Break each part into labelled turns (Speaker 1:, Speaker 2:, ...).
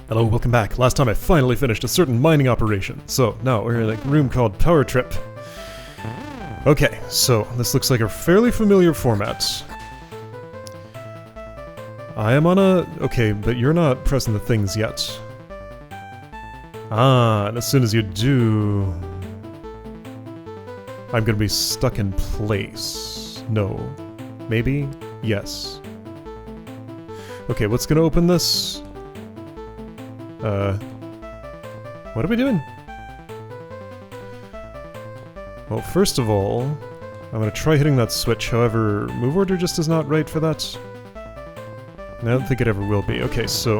Speaker 1: Hello, welcome back. Last time I finally finished a certain mining operation. So, now we're in a room called Power Trip. Okay, so this looks like a fairly familiar format. I am on a... Okay, but you're not pressing the things yet. Ah, and as soon as you do... I'm gonna be stuck in place. No. Maybe? Yes. Okay, what's gonna open this? What are we doing? Well, first of all, I'm gonna try hitting that switch, however, move order just is not right for that. I don't think it ever will be. Okay, so...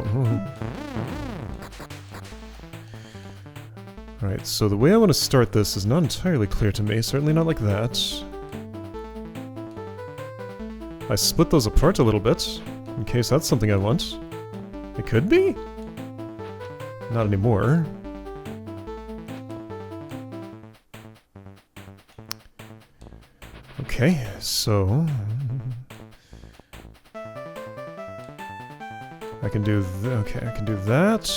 Speaker 1: Alright, so the way I want to start this is not entirely clear to me, certainly not like that. I split those apart a little bit, in case that's something I want. It could be? Not anymore. Okay, so... I can do okay, I can do that.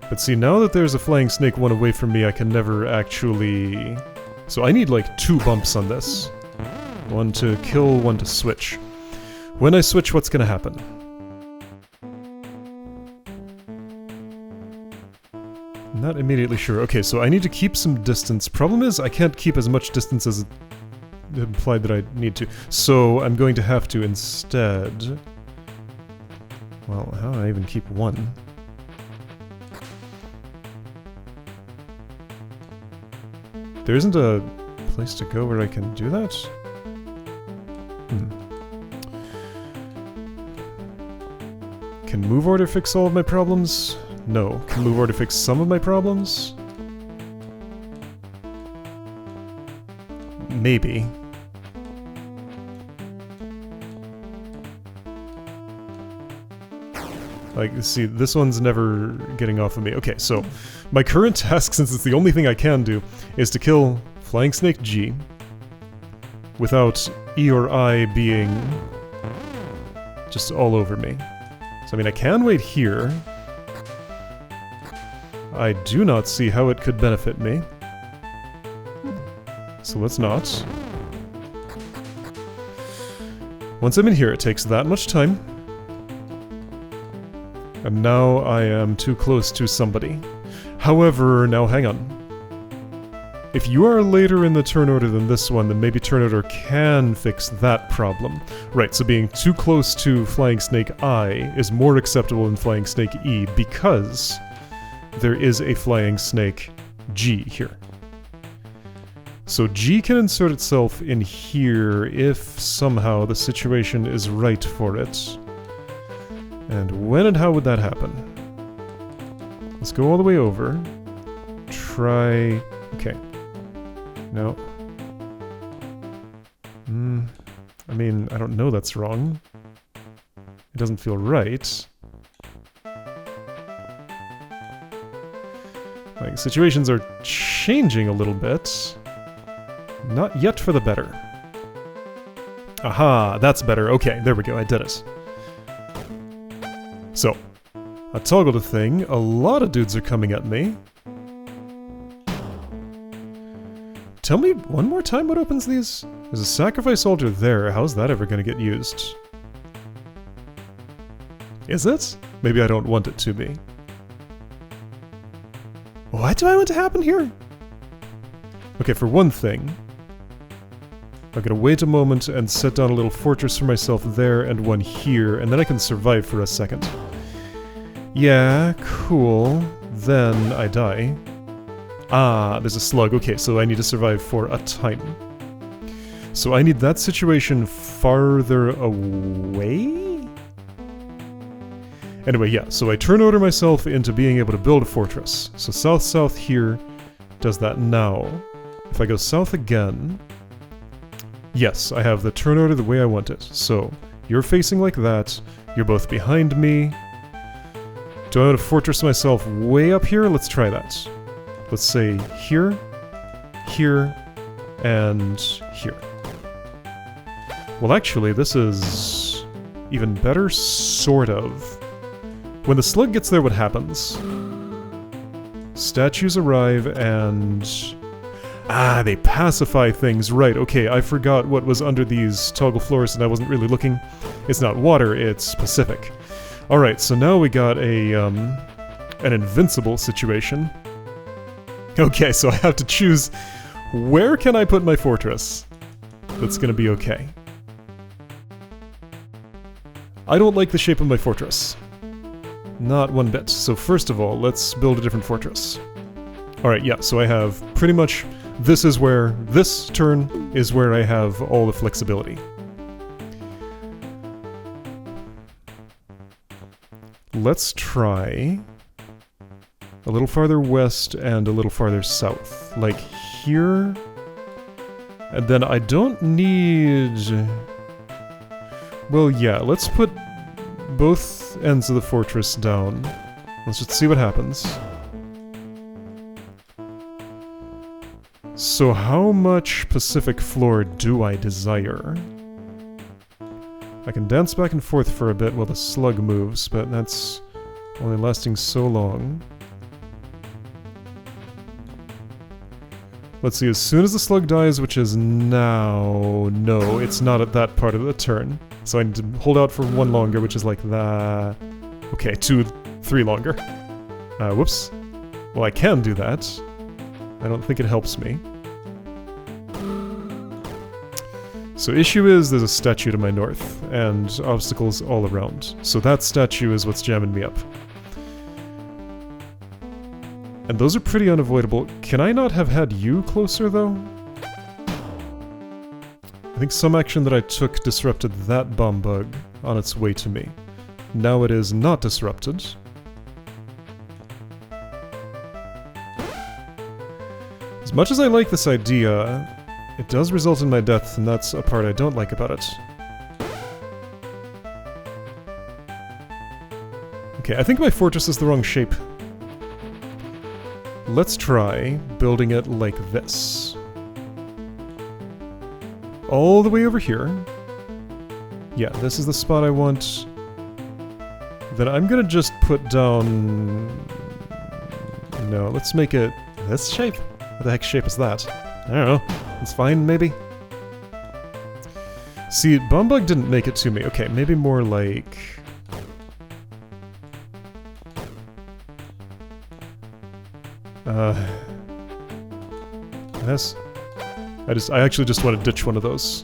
Speaker 1: But see, now that there's a flying snake one away from me, I can never actually... So I need like 2 bumps on this. One to kill, one to switch. When I switch, what's gonna happen? Not immediately sure. Okay, so I need to keep some distance. Problem is, I can't keep as much distance as implied that I need to. So I'm going to have to instead... Well, how do I even keep 1? There isn't a place to go where I can do that? Can move order fix all of my problems? No. Can move order fix some of my problems? Maybe. Like, see, this one's never getting off of me. Okay, so my current task, since it's the only thing I can do, is to kill Flying Snake G without E or I being just all over me. So, I mean, I can wait here. I do not see how it could benefit me. So let's not. Once I'm in here, it takes that much time. And now I am too close to somebody. However, now hang on. If you are later in the turn order than this one, then maybe turn order can fix that problem. Right, so being too close to Flying Snake I is more acceptable than Flying Snake E because there is a Flying Snake G here. So G can insert itself in here if somehow the situation is right for it. And when and how would that happen? Let's go all the way over. Try... Okay. No. I mean, I don't know that's wrong. It doesn't feel right. Like, situations are changing a little bit. Not yet for the better. Aha, that's better. Okay, there we go, I did it. So, I toggled a thing. A lot of dudes are coming at me. Tell me one more time what opens these? There's a sacrifice altar there. How's that ever going to get used? Is it? Maybe I don't want it to be. What do I want to happen here? Okay, for one thing, I'm gonna wait a moment and set down a little fortress for myself there and one here, and then I can survive for a second. Yeah, cool. Then I die. Ah, there's a slug. Okay, so I need to survive for a time. So I need that situation farther away? Anyway, yeah, so I turn order myself into being able to build a fortress. So south-south here does that now. If I go south again... Yes, I have the turn order the way I want it. So, you're facing like that, you're both behind me. Do I want to fortress myself way up here? Let's try that. Let's say here, here, and here. Well, actually, this is even better, sort of. When the slug gets there, what happens? Statues arrive and... Ah, they pacify things. Right, okay, I forgot what was under these toggle floors and I wasn't really looking. It's not water, it's Pacific. Alright, so now we got an invincible situation. Okay, so I have to choose where can I put my fortress that's gonna be okay. I don't like the shape of my fortress. Not one bit. So first of all, let's build a different fortress. Alright, yeah, so I have pretty much... This turn is where I have all the flexibility. Let's try a little farther west and a little farther south. Like here. And then I don't need... Well, yeah, let's put both ends of the fortress down. Let's just see what happens. So how much Pacific floor do I desire? I can dance back and forth for a bit while the slug moves, but that's only lasting so long. Let's see, as soon as the slug dies, which is now... No, it's not at that part of the turn. So I need to hold out for one longer, which is like that... Okay, 2, 3 longer. Whoops. Well, I can do that. I don't think it helps me. So issue is there's a statue to my north, and obstacles all around. So that statue is what's jamming me up. And those are pretty unavoidable. Can I not have had you closer, though? I think some action that I took disrupted that bomb bug on its way to me. Now it is not disrupted. As much as I like this idea, it does result in my death, and that's a part I don't like about it. Okay, I think my fortress is the wrong shape. Let's try building it like this. All the way over here. Yeah, this is the spot I want. Then I'm gonna just put down... No, let's make it this shape. What the heck shape is that? I don't know. It's fine, maybe? See, Bombug didn't make it to me. Okay, maybe more like... This? I actually just want to ditch one of those.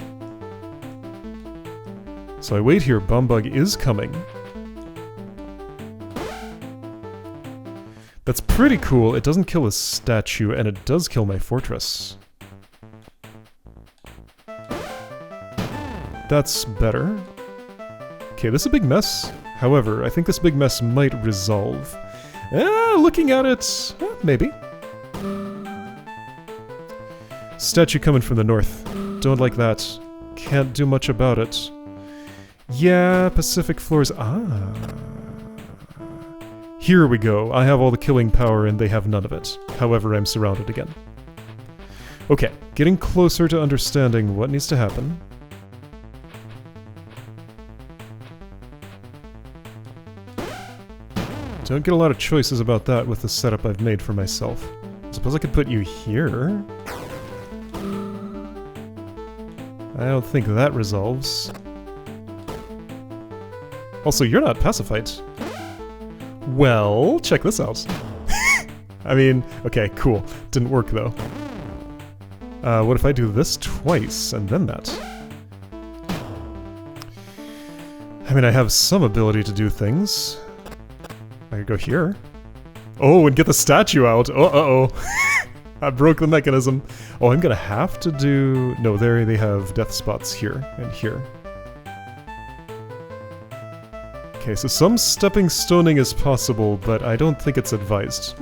Speaker 1: So I wait here, Bombug is coming. That's pretty cool. It doesn't kill a statue, and it does kill my fortress. That's better. Okay, this is a big mess. However, I think this big mess might resolve. Looking at it, maybe. Statue coming from the north. Don't like that. Can't do much about it. Yeah, Pacific floors. Ah. Here we go. I have all the killing power and they have none of it. However, I'm surrounded again. Okay, getting closer to understanding what needs to happen. Don't get a lot of choices about that with the setup I've made for myself. I suppose I could put you here? I don't think that resolves. Also, you're not pacified. Well, check this out. I mean, okay, cool. Didn't work, though. What if I do this twice, and then that? I mean, I have some ability to do things. I could go here. Oh, and get the statue out! Oh, uh-oh. I broke the mechanism. Oh, I'm gonna have to do... No, there they have death spots here and here. Okay, so some stepping stoning is possible, but I don't think it's advised.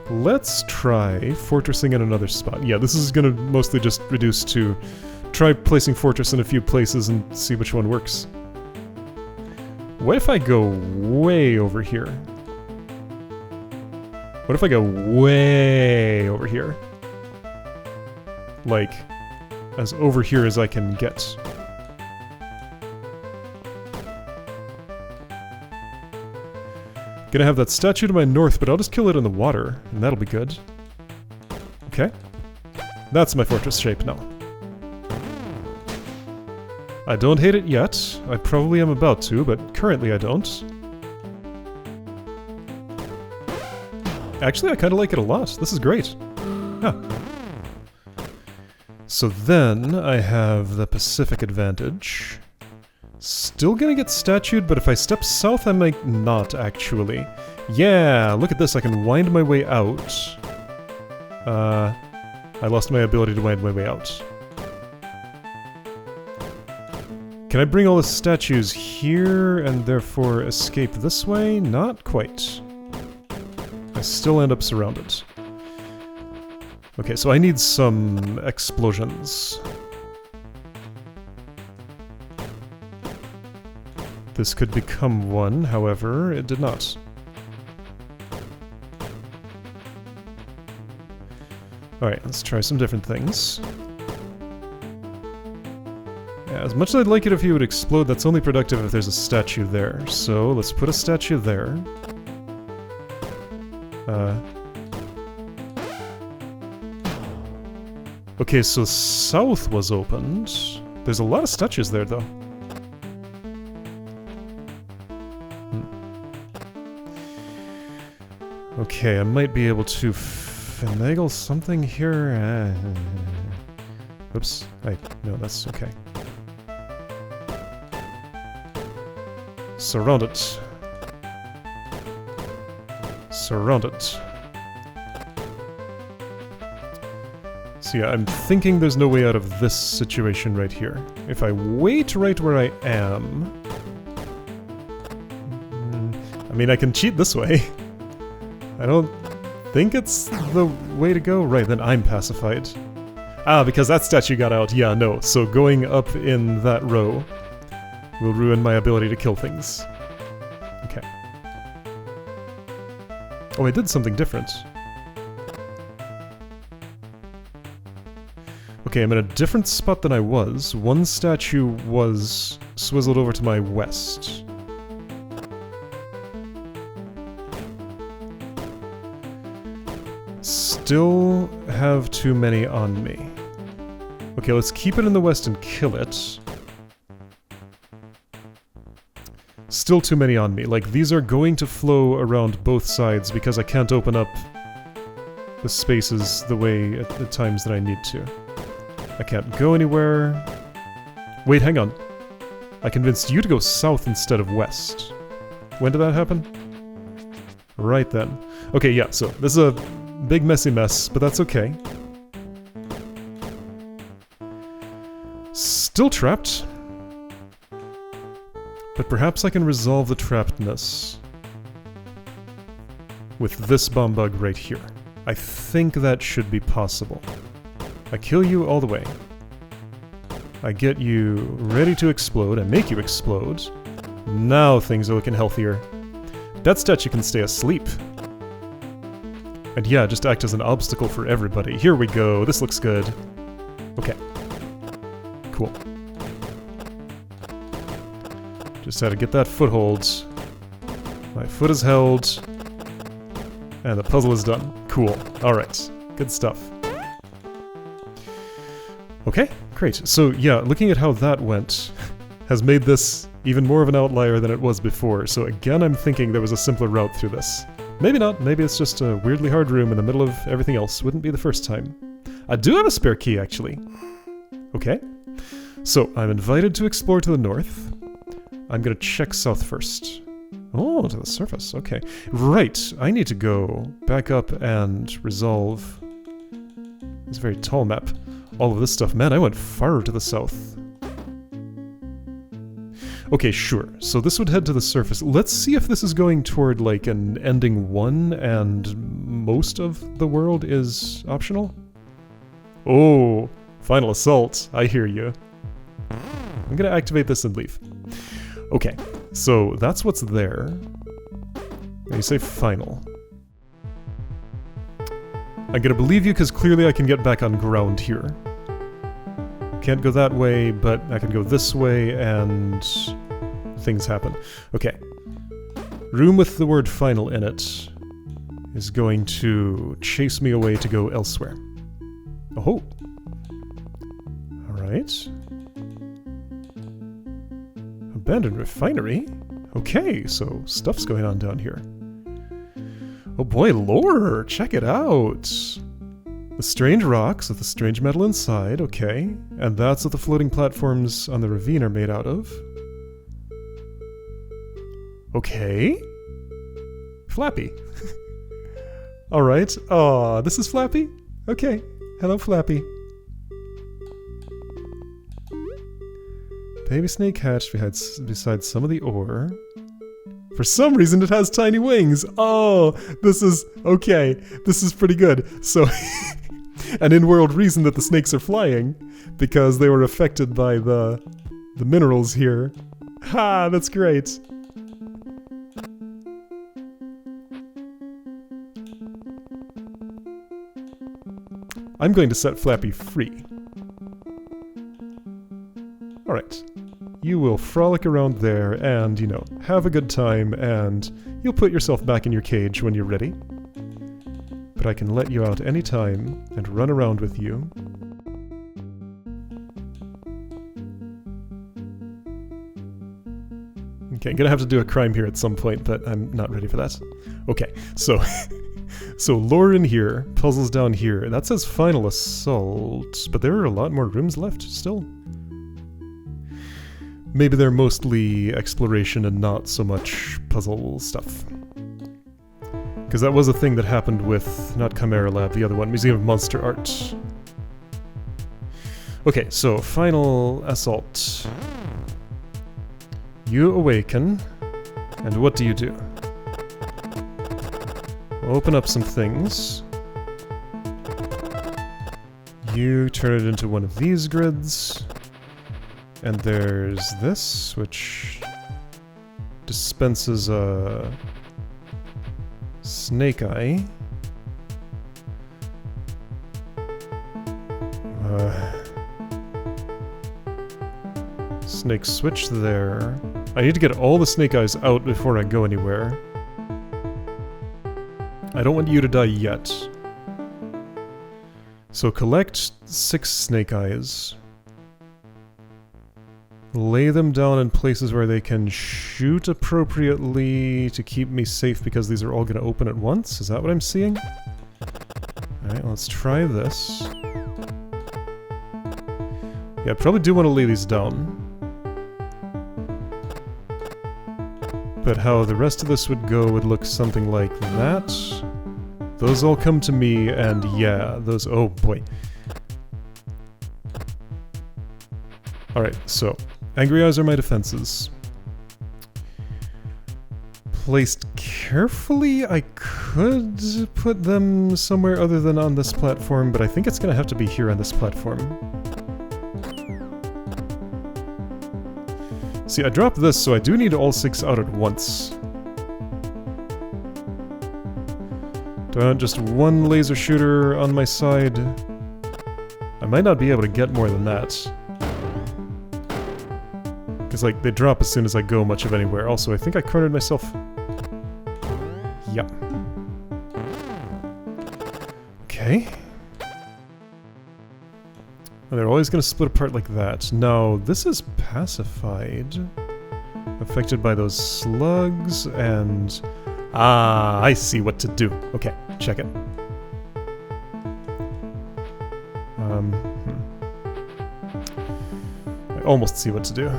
Speaker 1: Let's try fortressing in another spot. Yeah, this is gonna mostly just reduce to... Try placing fortress in a few places and see which one works. What if I go way over here? What if I go way over here? Like, as over here as I can get. Gonna have that statue to my north, but I'll just kill it in the water, and that'll be good. Okay. That's my fortress shape now. I don't hate it yet. I probably am about to, but currently I don't. Actually, I kind of like it a lot. This is great. Huh. So then I have the Pacific advantage. Still gonna get statued, but if I step south I might not, actually. Yeah, look at this, I can wind my way out. I lost my ability to wind my way out. Can I bring all the statues here and therefore escape this way? Not quite. I still end up surrounded. Okay, so I need some explosions. This could become one, however, it did not. Alright, let's try some different things. Yeah, as much as I'd like it if he would explode, that's only productive if there's a statue there. So, let's put a statue there. Okay, so south was opened. There's a lot of statues there, though. Okay, I might be able to finagle something here. Oops. No, that's okay. Surround it. Surround it. So yeah, I'm thinking there's no way out of this situation right here. If I wait right where I am... I mean, I can cheat this way. I don't think it's the way to go. Right, then I'm pacified. Ah, because that statue got out. Yeah, no. So going up in that row will ruin my ability to kill things. Okay. Oh, I did something different. Okay, I'm in a different spot than I was. One statue was swizzled over to my west. Still have too many on me. Okay, let's keep it in the west and kill it. Still too many on me. Like, these are going to flow around both sides because I can't open up the spaces the way at the times that I need to. I can't go anywhere. Wait, hang on. I convinced you to go south instead of west. When did that happen? Right then. Okay, yeah, so this is a big messy mess, but that's okay. Still trapped. But perhaps I can resolve the trappedness with this bomb bug right here. I think that should be possible. I kill you all the way. I get you ready to explode, I make you explode. Now things are looking healthier. That statue can stay asleep. And yeah, just act as an obstacle for everybody. Here we go, this looks good. Okay. Cool. Just had to get that foothold. My foot is held. And the puzzle is done. Cool. Alright. Good stuff. Okay, great. So yeah, looking at how that went has made this even more of an outlier than it was before. So again, I'm thinking there was a simpler route through this. Maybe not. Maybe it's just a weirdly hard room in the middle of everything else. Wouldn't be the first time. I do have a spare key, actually. Okay. So, I'm invited to explore to the north. I'm gonna check south first. Oh, to the surface. Okay. Right. I need to go back up and resolve this very tall map. All of this stuff. Man, I went far to the south. Okay, sure. So this would head to the surface. Let's see if this is going toward, like, an ending 1 and most of the world is optional? Oh, final assault. I hear you. I'm gonna activate this and leave. Okay, so that's what's there. And you say final. I'm gonna believe you because clearly I can get back on ground here. Can't go that way, but I can go this way and things happen. Okay. room with the word final in it is going to chase me away to go elsewhere. Oh. Alright. Abandoned refinery? Okay, so stuff's going on down here. Oh boy, lore! Check it out! The strange rocks with the strange metal inside, okay. And that's what the floating platforms on the ravine are made out of. Okay. Flappy. Alright. Aw, this is Flappy? Okay. Hello, Flappy. Baby snake hatched beside some of the ore. For some reason it has tiny wings! Oh, this is... okay. This is pretty good. So... an in-world reason that the snakes are flying, because they were affected by the minerals here. Ha! That's great! I'm going to set Flappy free. Alright. You will frolic around there and, you know, have a good time, and you'll put yourself back in your cage when you're ready. But I can let you out anytime and run around with you. Okay, I'm gonna have to do a crime here at some point, but I'm not ready for that. Okay, so... so lore in here, puzzles down here. That says final assault, but there are a lot more rooms left still. Maybe they're mostly exploration and not so much puzzle stuff. Because that was a thing that happened with, not Chimera Lab, the other one, Museum of Monster Art. Okay, so final assault. You awaken, and what do? Open up some things. You turn it into one of these grids. And there's this, which dispenses a snake eye. Snake switch there. I need to get all the snake eyes out before I go anywhere. I don't want you to die yet. So collect 6 snake eyes. Lay them down in places where they can shoot appropriately to keep me safe, because these are all going to open at once. Is that what I'm seeing? Alright, let's try this. Yeah, I probably do want to lay these down. But how the rest of this would go would look something like that. Those all come to me, and yeah, those... oh boy. Alright, so... Angry Eyes are my defenses. Placed carefully, I could put them somewhere other than on this platform, but I think it's gonna have to be here on this platform. See, I dropped this, so I do need all 6 out at once. Do I want just one laser shooter on my side? I might not be able to get more than that. Because, like, they drop as soon as I go much of anywhere. Also, I think I cornered myself. Yep. Okay. And they're always going to split apart like that. Now, this is pacified. Affected by those slugs, and... ah, I see what to do. Okay, check it. I almost see what to do.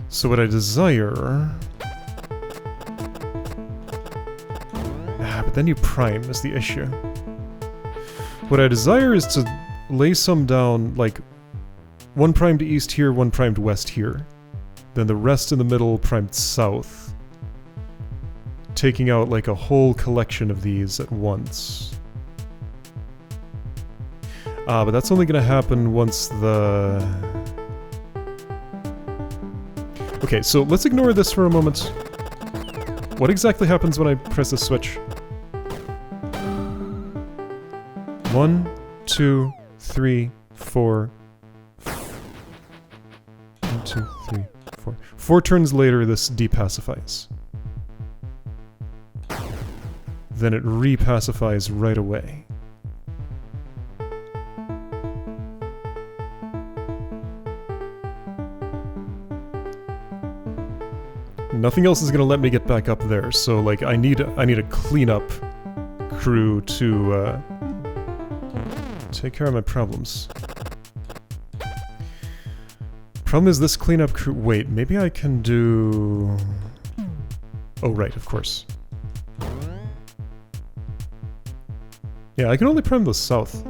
Speaker 1: So what I desire... but then you prime is the issue. What I desire is to lay some down, like, one primed east here, one primed west here. Then the rest in the middle primed south. Taking out, like, a whole collection of these at once. But that's only gonna happen once the... okay, so let's ignore this for a moment. What exactly happens when I press a switch? 1, 2, 3, 4. 1, 2, 3, 4. 4 turns later, this depacifies. Then it repacifies right away. Nothing else is gonna let me get back up there, so like I need a cleanup crew to take care of my problems. Problem is this cleanup crew. Wait, maybe I can do. Oh right, of course. Yeah, I can only prime the south.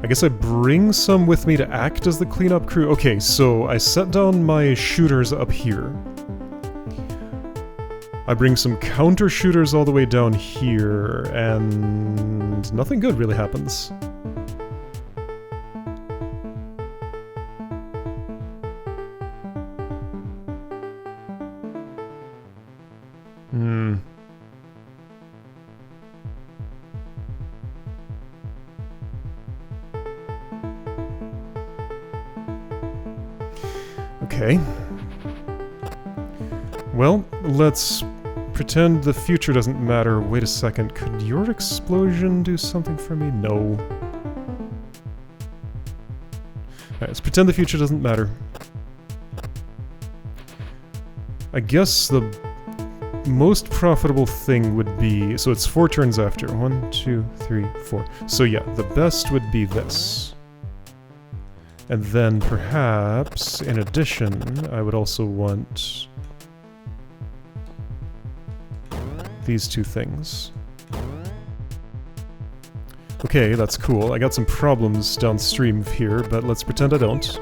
Speaker 1: I guess I bring some with me to act as the cleanup crew. Okay, so I set down my shooters up here. I bring some counter shooters all the way down here, and nothing good really happens. Okay. Well, let's pretend the future doesn't matter. Wait a second, could your explosion do something for me? No. Alright, let's pretend the future doesn't matter. I guess the most profitable thing would be... So it's 4 turns after. 1, 2, 3, 4. So yeah, the best would be this. And then perhaps, in addition, I would also want these 2 things. Okay, that's cool. I got some problems downstream here, but let's pretend I don't.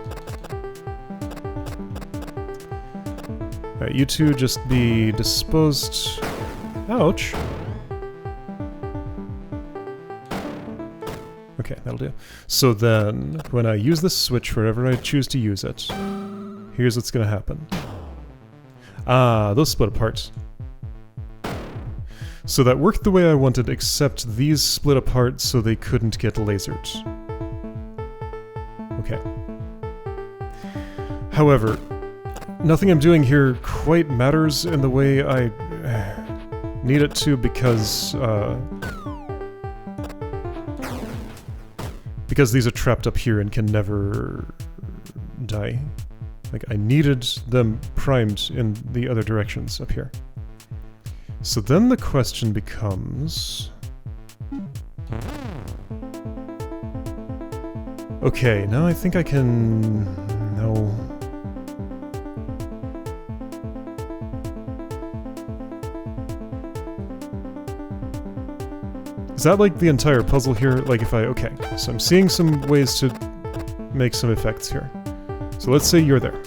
Speaker 1: Alright, you 2 just be disposed... Ouch! Okay, that'll do. So then, when I use this switch wherever I choose to use it, here's what's gonna happen. Ah, those split apart. So that worked the way I wanted, except these split apart so they couldn't get lasered. Okay. However, nothing I'm doing here quite matters in the way I need it to because these are trapped up here and can never die. Like, I needed them primed in the other directions up here. So then the question becomes... Okay, now I think I can... No... Is that like the entire puzzle here? Like if I... Okay, so I'm seeing some ways to make some effects here. So let's say you're there.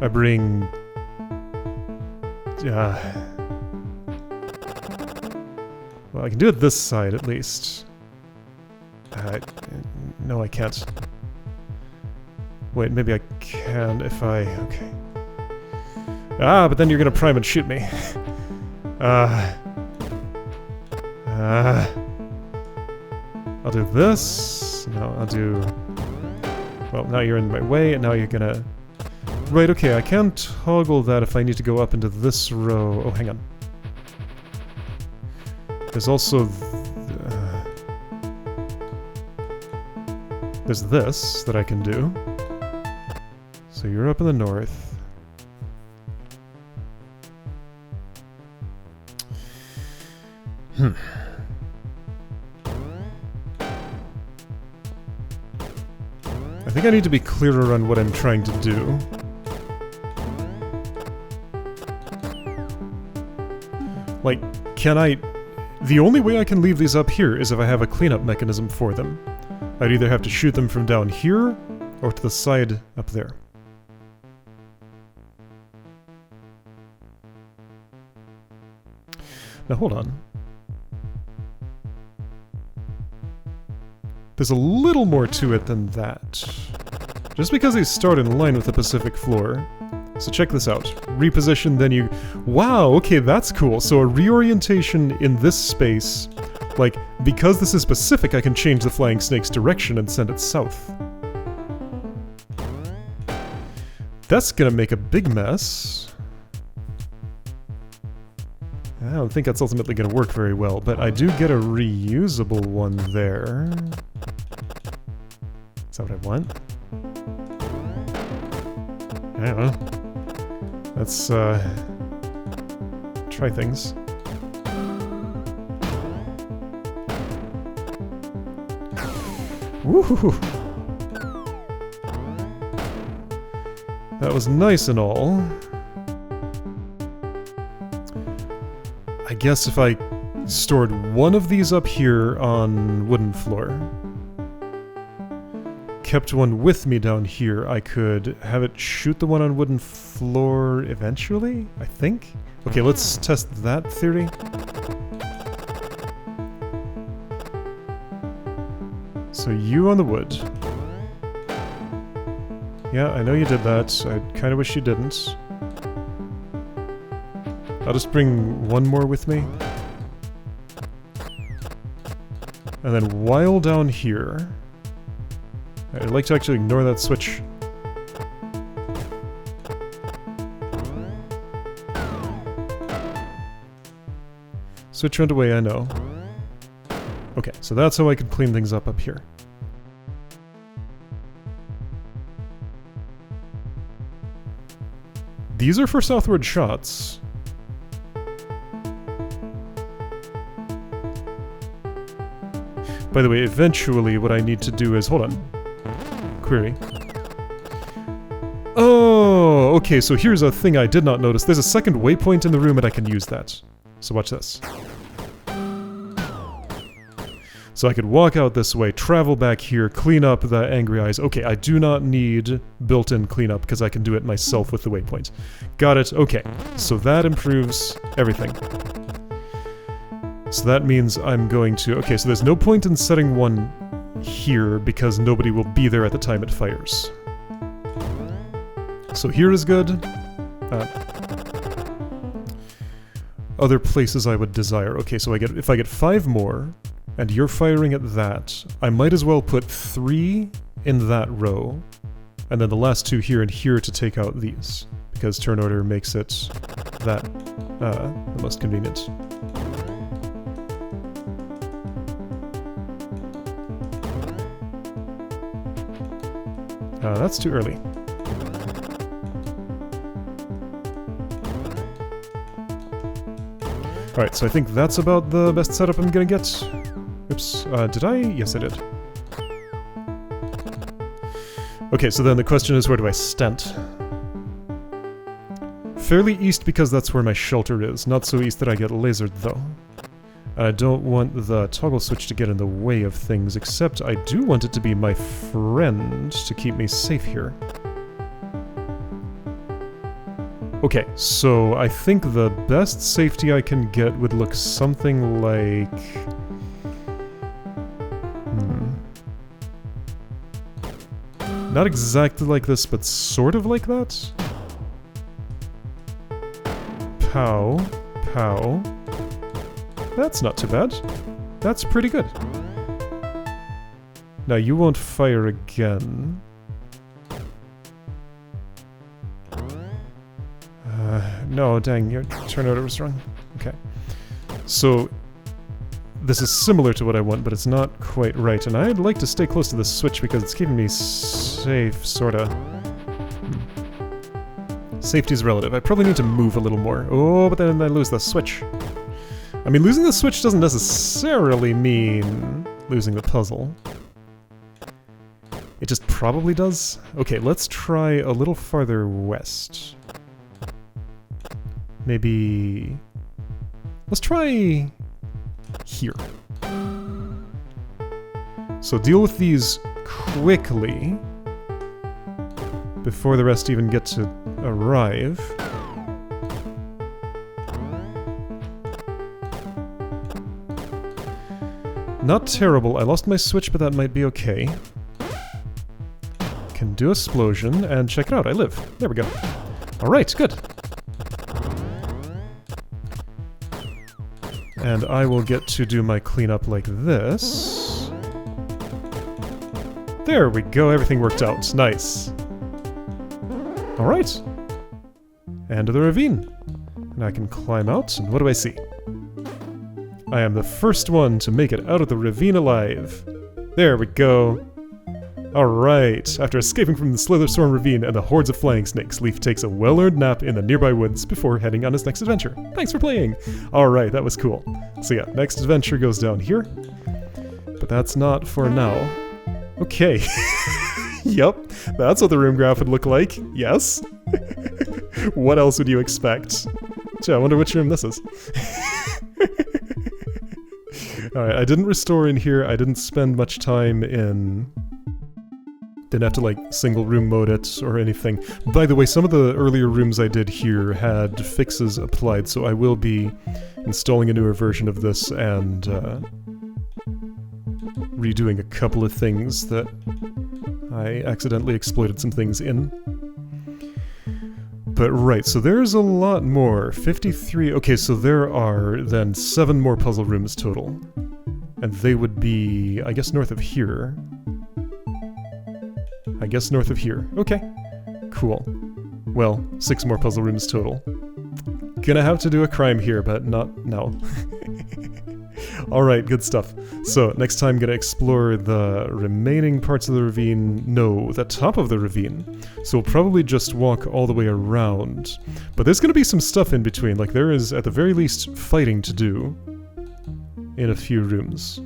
Speaker 1: I bring... well, I can do it this side at least. No, I can't. Wait, maybe I can if I... Okay. Ah, but then you're gonna prime and shoot me. I'll do this. No, I'll do... Well, now you're in my way, and now you're gonna... Right, okay, I can toggle that if I need to go up into this row. Oh, hang on. There's also... there's this that I can do. So you're up in the north. I think I need to be clearer on what I'm trying to do. Like, can I... The only way I can leave these up here is if I have a cleanup mechanism for them. I'd either have to shoot them from down here, or to the side up there. Now hold on. There's a little more to it than that. Just because they start in line with the Pacific floor. So check this out. Reposition, then you... Wow, okay, that's cool. So a reorientation in this space Like, because this is specific, I can change the flying snake's direction and send it south. That's gonna make a big mess. I don't think that's ultimately gonna work very well, but I do get a reusable one there. Is that what I want? I don't know. Let's, try things. Woohoo! That was nice and all. I guess if I stored one of these up here on wooden floor, kept one with me down here, I could have it shoot the one on wooden floor eventually, I think? Okay, let's test that theory. So you on the wood. Yeah, I know you did that. I kind of wish you didn't. I'll just bring one more with me. And then while down here, I'd like to actually ignore that switch. Switch went away, I know. Okay, so that's how I can clean things up here. These are for southward shots. By the way, eventually what I need to do is... Hold on. Query. Oh, okay, so here's a thing I did not notice. There's a second waypoint in the room and I can use that. So watch this. So I could walk out this way, travel back here, clean up the angry eyes. Okay, I do not need built-in cleanup because I can do it myself with the waypoint. Got it, okay. So that improves everything. So that means I'm going to... Okay, so there's no point in setting one here because nobody will be there at the time it fires. So here is good. Other places I would desire. Okay, so if I get 5 more... and you're firing at that, I might as well put 3 in that row, and then the last 2 here and here to take out these, because turn order makes it that the most convenient. That's too early. Alright, so I think that's about the best setup I'm gonna get. Oops, did I? Yes, I did. Okay, so then the question is, where do I stent? Fairly east because that's where my shelter is. Not so east that I get lasered, though. And I don't want the toggle switch to get in the way of things, except I do want it to be my friend to keep me safe here. Okay, so I think the best safety I can get would look something like... Not exactly like this, but sort of like that? Pow. Pow. That's not too bad. That's pretty good. Now you won't fire again. No, dang, your turn order was wrong. Okay. So, this is similar to what I want, but it's not quite right, and I'd like to stay close to this switch because it's keeping me safe, sorta. Safety's relative. I probably need to move a little more. Oh, but then I lose the switch. I mean, losing the switch doesn't necessarily mean losing the puzzle. It just probably does. Okay, let's try a little farther west. Maybe... Let's try... here. So deal with these quickly before the rest even get to arrive. Not terrible. I lost my switch, but that might be okay. Can do explosion, and check it out. I live. There we go. Alright, good. And I will get to do my cleanup like this. There we go, everything worked out. Nice. Alright. End of the ravine. And I can climb out, and what do I see? I am the first one to make it out of the ravine alive. There we go. Alright, after escaping from the Slitherswarm Ravine and the hordes of flying snakes, Leaf takes a well-earned nap in the nearby woods before heading on his next adventure. Thanks for playing! Alright, that was cool. So yeah, next adventure goes down here. But that's not for now. Okay. Yep, that's what the room graph would look like. Yes. What else would you expect? Gee, I wonder which room this is. Alright, I didn't restore in here. I didn't spend much time in... Didn't have to, like, single room mode it or anything. By the way, some of the earlier rooms I did here had fixes applied, so I will be installing a newer version of this and redoing a couple of things that I accidentally exploited some things in. But right, so there's a lot more. 53... Okay, so there are then 7 more puzzle rooms total. And they would be, I guess, north of here. I guess north of here. Okay. Cool. Well, 6 more puzzle rooms total. Gonna have to do a crime here, but not now. Alright, good stuff. So, next time gonna explore the remaining parts of the ravine. No, the top of the ravine. So we'll probably just walk all the way around. But there's gonna be some stuff in between. Like, there is, at the very least, fighting to do in a few rooms.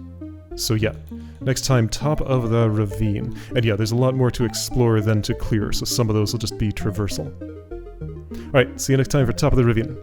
Speaker 1: So yeah, next time, top of the ravine. And yeah, there's a lot more to explore than to clear, so some of those will just be traversal. Alright, see you next time for top of the ravine.